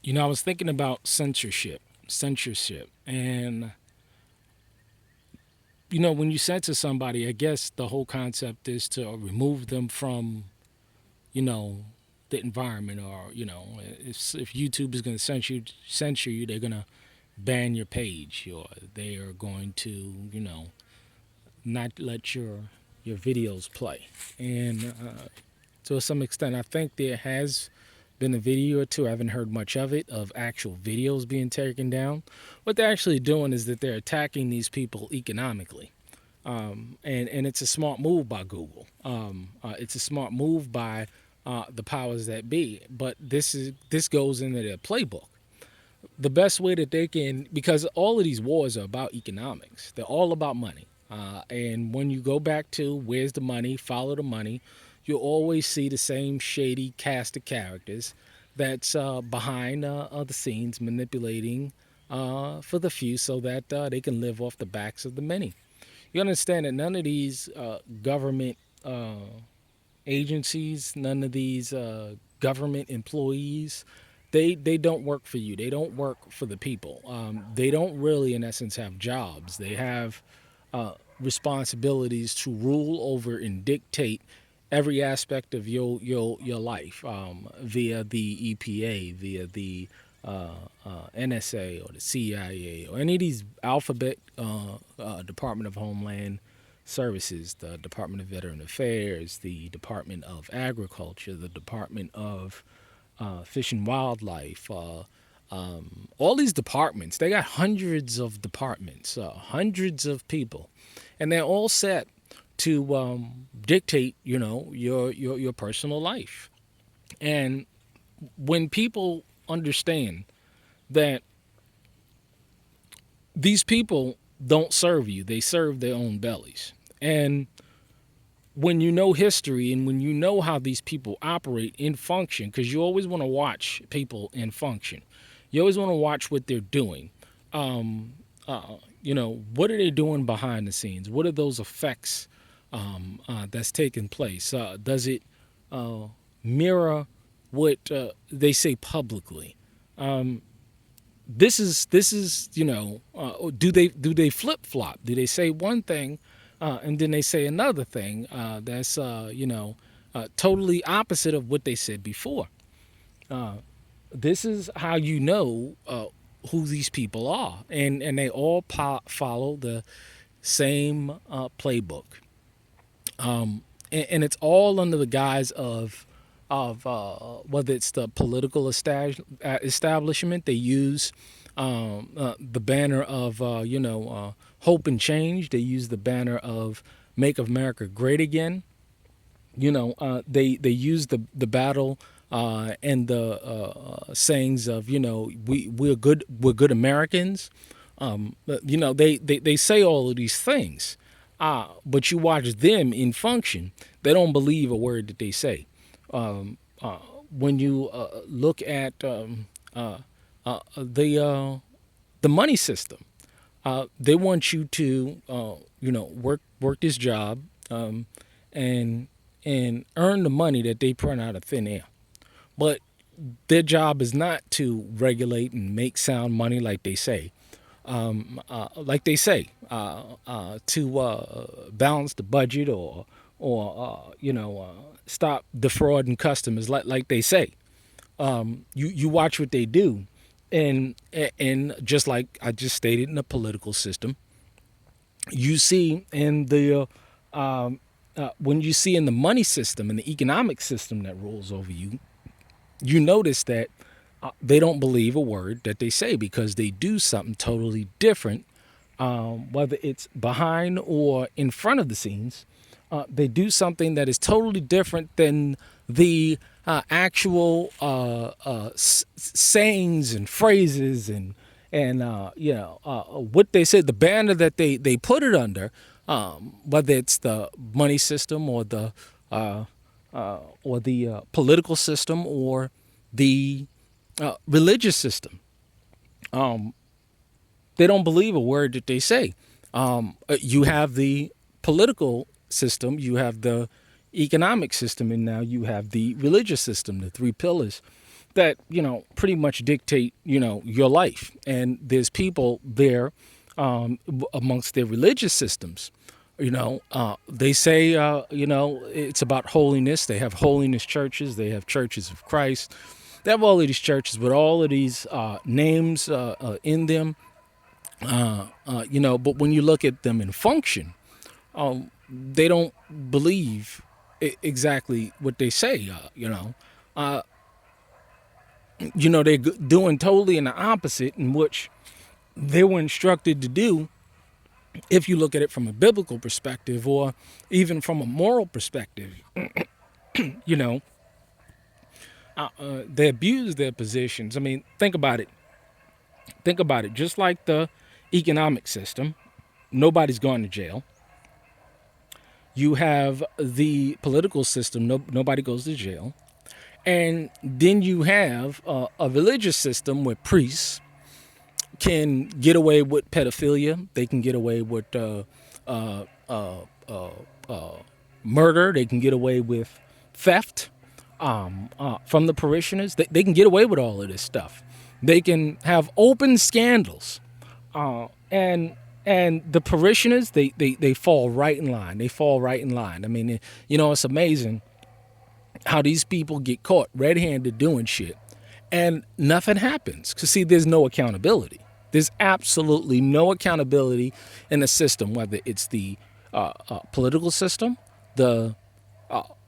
I was thinking about censorship, and when you censor somebody, I guess the whole concept is to remove them from, you know, the environment, or if YouTube is going to censor you, they're going to ban your page, or they are going to, not let your videos play. And to some extent, I think there has been a video or two. I haven't heard much of it, of actual videos being taken down. What they're actually doing is that they're attacking these people economically. And it's a smart move by Google. It's a smart move by the powers that be. But this goes into their playbook. The best way that they can, because all of these wars are about economics. They're all about money. And when you go back to where's the money, follow the money, you'll always see the same shady cast of characters that's behind the scenes manipulating for the few so that they can live off the backs of the many. You understand that none of these government agencies, none of these government employees, they don't work for you. They don't work for the people. They don't really, in essence, have jobs. They have responsibilities to rule over and dictate every aspect of your life via the EPA, via the NSA or the CIA or any of these alphabet Department of Homeland Services, the Department of Veteran Affairs, the Department of Agriculture, the Department of Fish and Wildlife. All these departments, they got hundreds of departments, hundreds of people, and they're all set to dictate, your personal life. And when people understand that these people don't serve you, they serve their own bellies. And when you know history and when you know how these people operate in function, because you always want to watch people in function, you always want to watch what they're doing. What are they doing behind the scenes? What are those effects that's taking place? Does it mirror what they say publicly? This is do they flip flop? Do they say one thing and then they say another thing that's totally opposite of what they said before? This is how you know who these people are, and they all follow the same playbook, and it's all under the guise of whether it's the political establishment. They use the banner of hope and change. They use the banner of make America great again. They use the battle and the sayings of we're good Americans. They say all of these things, but you watch them in function. They don't believe a word that they say. When you look at the money system, they want you to work this job and earn the money that they print out of thin air. But their job is not to regulate and make sound money like they say. To balance the budget or stop defrauding customers like they say. You watch what they do, and just like I just stated, in the political system, you see in the when you see in the money system and the economic system that rules over you, you notice that they don't believe a word that they say because they do something totally different, whether it's behind or in front of the scenes. They do something that is totally different than the actual sayings and phrases and what they said, the banner that they put it under, whether it's the money system or the political system or the religious system. They don't believe a word that they say. You have the political system, you have the economic system, and now you have the religious system, the three pillars that pretty much dictate your life, and there's people there amongst their religious systems. They say it's about holiness. They have holiness churches. They have churches of Christ. They have all of these churches with all of these names in them. But when you look at them in function, they don't believe exactly what they say. They're doing totally in the opposite in which they were instructed to do. If you look at it from a biblical perspective or even from a moral perspective, you know, they abuse their positions. I mean, think about it. Think about it. Just like the economic system, nobody's gone to jail. You have the political system, nobody goes to jail. And then you have a religious system where priests can get away with pedophilia. They can get away with murder. They can get away with theft from the parishioners. They can get away with all of this stuff. They can have open scandals. And the parishioners, they fall right in line. They fall right in line. I mean, it's amazing how these people get caught red-handed doing shit and nothing happens. Because, see, there's no accountability. There's absolutely no accountability in the system, whether it's the political system, the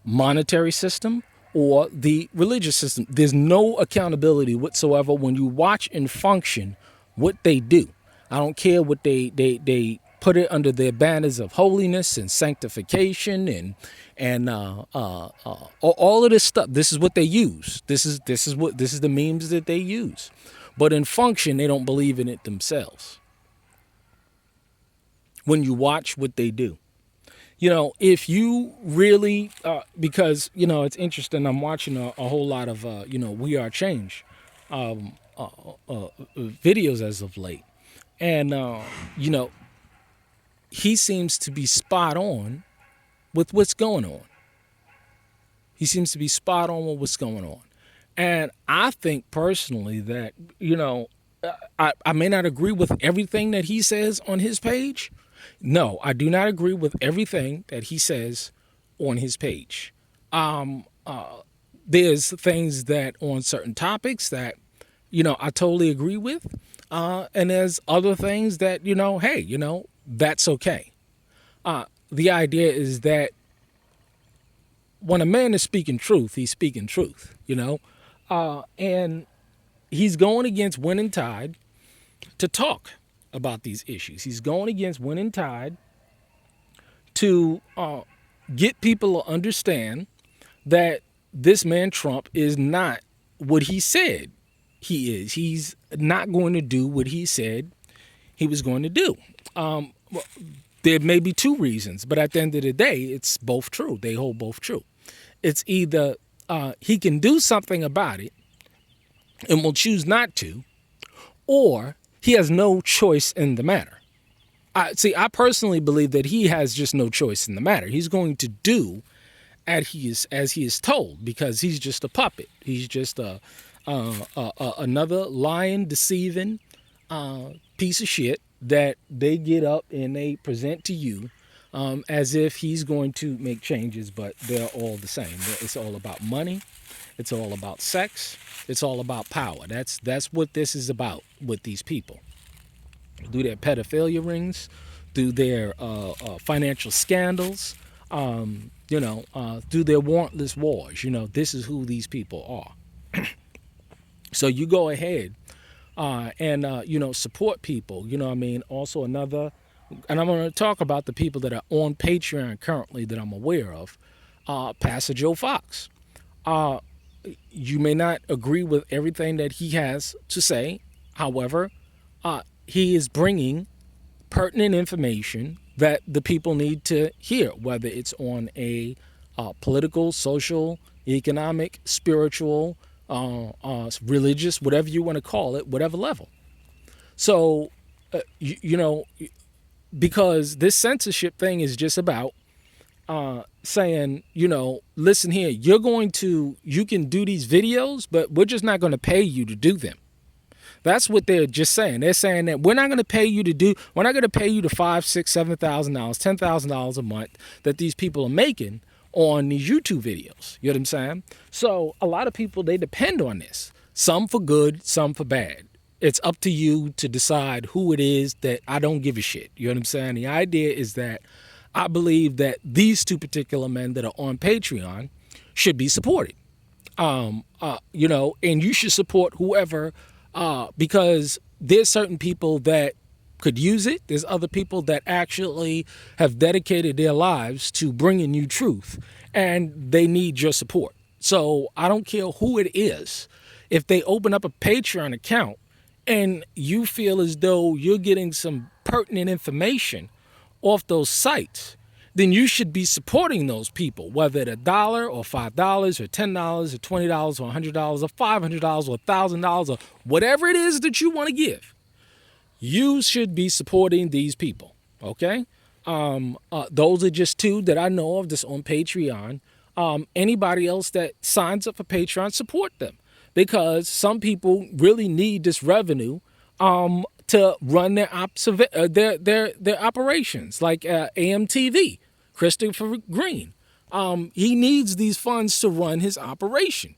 monetary system, or the religious system. There's no accountability whatsoever when you watch and function what they do. I don't care what they put it under their banners of holiness and sanctification and all of this stuff. This is what they use. This is the memes that they use. But in function, they don't believe in it themselves. When you watch what they do, if you really, because it's interesting. I'm watching a whole lot of We Are Change videos as of late, and he seems to be spot on with what's going on. He seems to be spot on with what's going on. And I think personally that, I may not agree with everything that he says on his page. No, I do not agree with everything that he says on his page. There's things that on certain topics that, I totally agree with. And there's other things that, hey, that's okay. The idea is that when a man is speaking truth, he's speaking truth, and he's going against wind and tide to talk about these issues. He's going against wind and tide to get people to understand that this man Trump is not what he said he is. He's not going to do what he said he was going to do. There may be two reasons, but at the end of the day, it's both true. They hold both true. It's either he can do something about it and will choose not to, or he has no choice in the matter. I personally believe that he has just no choice in the matter. He's going to do as he is told, because he's just a puppet. He's just another lying, deceiving piece of shit that they get up and they present to you as if he's going to make changes, but they're all the same. It's all about money. It's all about sex. It's all about power. That's what this is about with these people. Through their pedophilia rings, through their financial scandals, through their warrantless wars. This is who these people are. So you go ahead and support people. Also another, and I'm going to talk about the people that are on Patreon currently that I'm aware of. Pastor Joe Fox. You may not agree with everything that he has to say. However, he is bringing pertinent information that the people need to hear, whether it's on a political, social, economic, spiritual, religious, whatever you want to call it, whatever level. So, because this censorship thing is just about saying, listen here, you can do these videos, but we're just not going to pay you to do them. That's what they're just saying. They're saying that we're not going to pay you we're not going to pay you the $5,000, $6,000, $7,000, $10,000 a month that these people are making on these YouTube videos. You know what I'm saying? So a lot of people, they depend on this. Some for good, some for bad. It's up to you to decide who it is that I don't give a shit. You know what I'm saying? The idea is that I believe that these two particular men that are on Patreon should be supported. And you should support whoever, because there's certain people that could use it. There's other people that actually have dedicated their lives to bringing you truth, and they need your support. So I don't care who it is. If they open up a Patreon account and you feel as though you're getting some pertinent information off those sites, then you should be supporting those people, whether it's $1 or $5 or $10 or $20 or $100 or $500 or $1,000 or whatever it is that you want to give. You should be supporting these people, okay? Those are just two that I know of that's on Patreon. Anybody else that signs up for Patreon, support them, because some people really need this revenue to run their operations, like AMTV, Christopher Green. He needs these funds to run his operation,